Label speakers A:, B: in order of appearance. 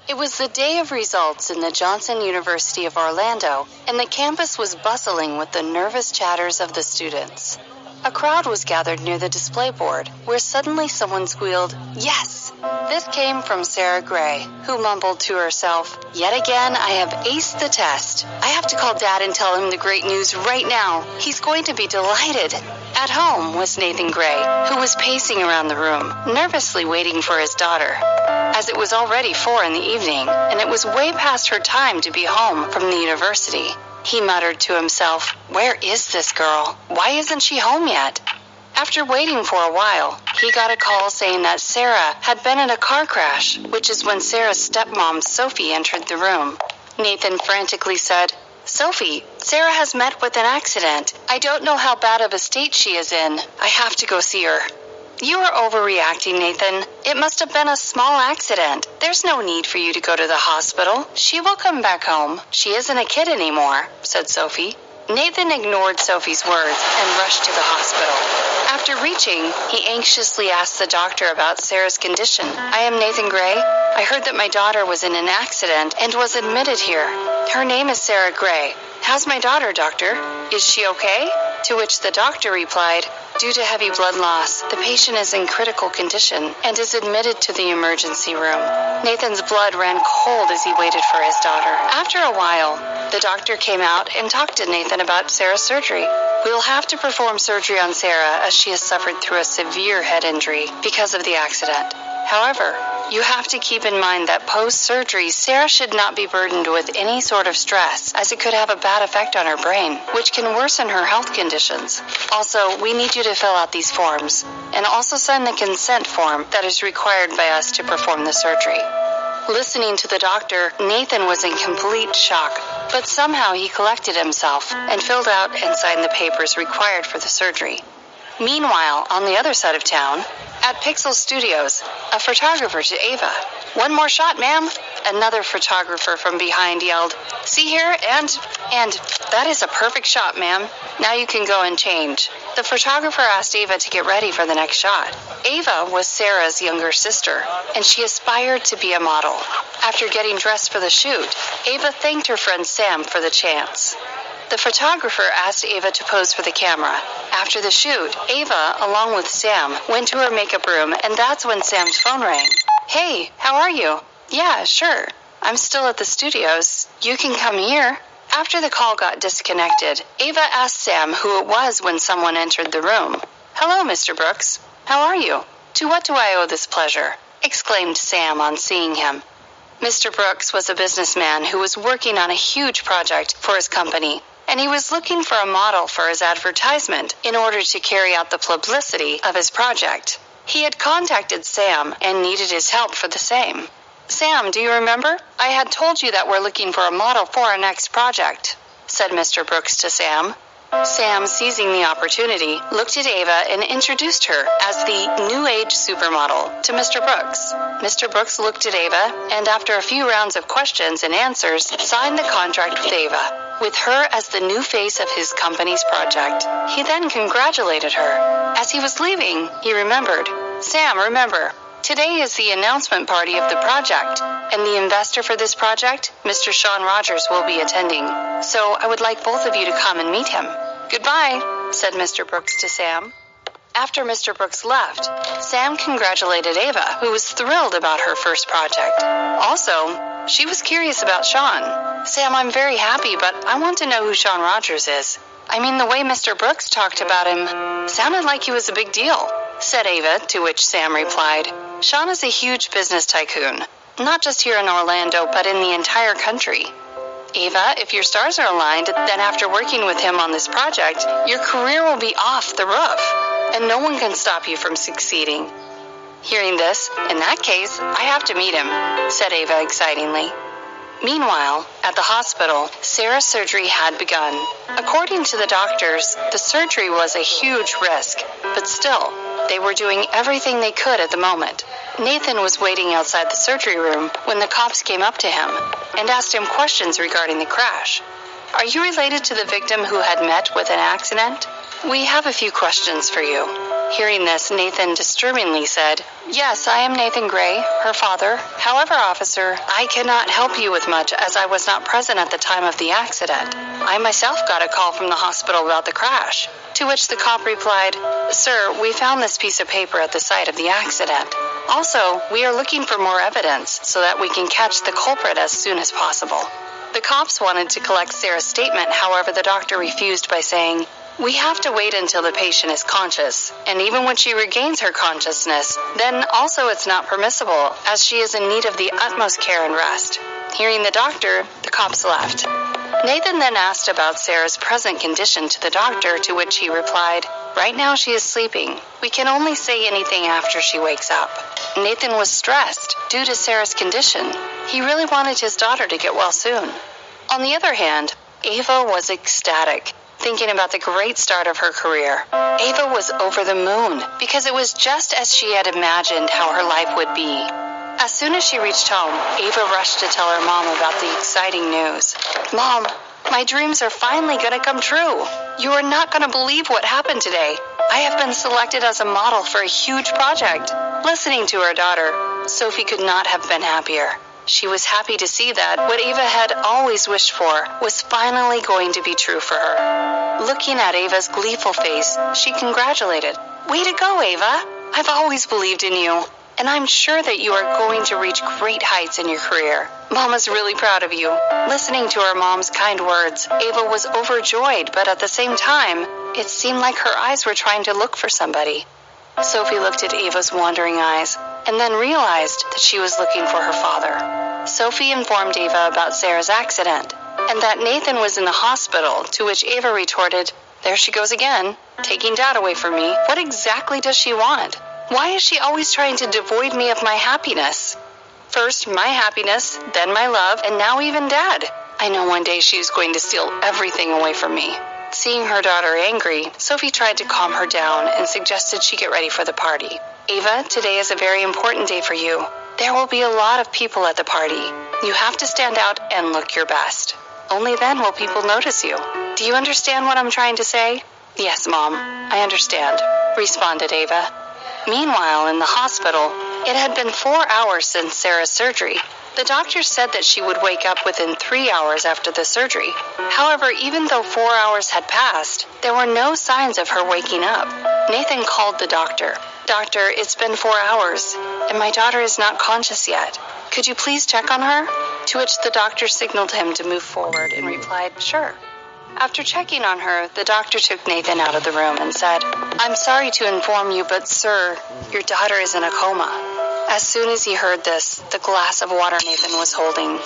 A: It was the day of results in the Johnson University of Orlando, and the campus was bustling with the nervous chatters of the students. A crowd was gathered near the display board, where suddenly someone squealed, "Yes!" This came from Sarah Gray, who mumbled to herself, "Yet again, I have aced the test. I have to call Dad and tell him the great news right now. He's going to be delighted." At home was Nathan Gray, who was pacing around the room, nervously waiting for his daughter. As it was already 4 in the evening, and it was way past her time to be home from the university, he muttered to himself, "Where is this girl? Why isn't she home yet?" After waiting for a while, he got a call saying that Sarah had been in a car crash, which is when Sarah's stepmom, Sophie, entered the room. Nathan frantically said, "Sophie, Sarah has met with an accident. I don't know how bad of a state she is in. I have to go see her." "You are overreacting, Nathan. It must have been a small accident. There's no need for you to go to the hospital. She will come back home. She isn't a kid anymore," said Sophie. Nathan ignored Sophie's words and rushed to the hospital. After reaching, he anxiously asked the doctor about Sarah's condition. "I am Nathan Gray. I heard that my daughter was in an accident and was admitted here. Her name is Sarah Gray. How's my daughter, doctor? Is she okay?" To which the doctor replied, "Due to heavy blood loss, the patient is in critical condition and is admitted to the emergency room." Nathan's blood ran cold as he waited for his daughter. After a while, the doctor came out and talked to Nathan about Sarah's surgery. "We will have to perform surgery on Sarah as she has suffered through a severe head injury because of the accident. However, you have to keep in mind that post-surgery, Sarah should not be burdened with any sort of stress, as it could have a bad effect on her brain, which can worsen her health conditions. Also, we need you to fill out these forms, and also sign the consent form that is required by us to perform the surgery." Listening to the doctor, Nathan was in complete shock, but somehow he collected himself and filled out and signed the papers required for the surgery. Meanwhile, on the other side of town, at Pixel Studios, a photographer to Ava, "One more shot, ma'am." Another photographer from behind yelled, "See here, and that is a perfect shot, ma'am. Now you can go and change." The photographer asked Ava to get ready for the next shot. Ava was Sarah's younger sister, and she aspired to be a model. After getting dressed for the shoot, Ava thanked her friend Sam for the chance. The photographer asked Ava to pose for the camera. After the shoot, Ava, along with Sam, went to her makeup room, and that's when Sam's phone rang. "Hey, how are you?" "Yeah, sure. I'm still at the studios. You can come here." After the call got disconnected, Ava asked Sam who it was when someone entered the room. "Hello, Mr. Brooks. How are you? To what do I owe this pleasure?" exclaimed Sam on seeing him. Mr. Brooks was a businessman who was working on a huge project for his company, and he was looking for a model for his advertisement in order to carry out the publicity of his project. He had contacted Sam and needed his help for the same. "Sam, do you remember? I had told you that we're looking for a model for our next project," said Mr. Brooks to Sam. Sam, seizing the opportunity, looked at Ava and introduced her as the New Age supermodel to Mr. Brooks. Mr. Brooks looked at Ava, and after a few rounds of questions and answers, signed the contract with Ava, with her as the new face of his company's project. He then congratulated her. As he was leaving, he remembered, "Sam, remember, today is the announcement party of the project, and the investor for this project, Mr. Sean Rogers, will be attending. So I would like both of you to come and meet him." "Goodbye," said Mr. Brooks to Sam. After Mr. Brooks left, Sam congratulated Ava, who was thrilled about her first project. Also, she was curious about Sean. "Sam, I'm very happy, but I want to know who Sean Rogers is. I mean, the way Mr. Brooks talked about him sounded like he was a big deal," said Ava, to which Sam replied, "Sean is a huge business tycoon, not just here in Orlando, but in the entire country. Ava, if your stars are aligned, then after working with him on this project, your career will be off the roof, and no one can stop you from succeeding." Hearing this, "In that case, I have to meet him," said Ava excitingly. Meanwhile, at the hospital, Sarah's surgery had begun. According to the doctors, the surgery was a huge risk, but still, they were doing everything they could at the moment. Nathan was waiting outside the surgery room when the cops came up to him and asked him questions regarding the crash. are you related to the victim who had met with an accident? We have a few questions for you. Hearing this, Nathan disturbingly said, Yes, I am Nathan Gray, her father. However, officer, I cannot help you with much as I was not present at the time of the accident. I myself got a call from the hospital about the crash. To which the cop replied, Sir, we found this piece of paper at the site of the accident. Also, we are looking for more evidence so that we can catch the culprit as soon as possible. The cops wanted to collect Sarah's statement, however, the doctor refused by saying, We have to wait until the patient is conscious, and even when she regains her consciousness, then also it's not permissible, as she is in need of the utmost care and rest. Hearing the doctor, the cops left. Nathan then asked about Sarah's present condition to the doctor, to which he replied, Right now she is sleeping. We can only say anything after she wakes up. Nathan was stressed due to Sarah's condition. He really wanted his daughter to get well soon. On the other hand, Ava was ecstatic, thinking about the great start of her career. Ava was over the moon because it was just as she had imagined how her life would be. As soon as she reached home, Ava rushed to tell her mom about the exciting news. Mom, my dreams are finally going to come true. You are not going to believe what happened today. I have been selected as a model for a huge project. Listening to her daughter, Sophie could not have been happier. She was happy to see that what Ava had always wished for was finally going to be true for her. Looking at Ava's gleeful face, she congratulated. Way to go, Ava! I've always believed in you, and I'm sure that you are going to reach great heights in your career. Mama's really proud of you. Listening to her mom's kind words, Ava was overjoyed, but at the same time, it seemed like her eyes were trying to look for somebody. Sophie looked at Ava's wandering eyes, and then realized that she was looking for her father. Sophie informed Ava about Sarah's accident, and that Nathan was in the hospital, to which Ava retorted, There she goes again, taking Dad away from me. What exactly does she want? Why is she always trying to devoid me of my happiness? First my happiness, then my love, and now even Dad. I know one day she is going to steal everything away from me. Seeing her daughter angry, Sophie tried to calm her down and suggested she get ready for the party. Ava, today is a very important day for you. There will be a lot of people at the party. You have to stand out and look your best. Only then will people notice you. Do you understand what I'm trying to say? Yes, Mom, I understand, responded Ava. Meanwhile, in the hospital, it had been 4 hours since Sarah's surgery. The doctor said that she would wake up within 3 hours after the surgery. However, even though 4 hours had passed, there were no signs of her waking up. Nathan called the doctor. Doctor, it's been 4 hours, and my daughter is not conscious yet. Could you please check on her? To which the doctor signaled him to move forward and replied, Sure. After checking on her, the doctor took Nathan out of the room and said, I'm sorry to inform you, but sir, your daughter is in a coma. As soon as he heard this, the glass of water Nathan was holding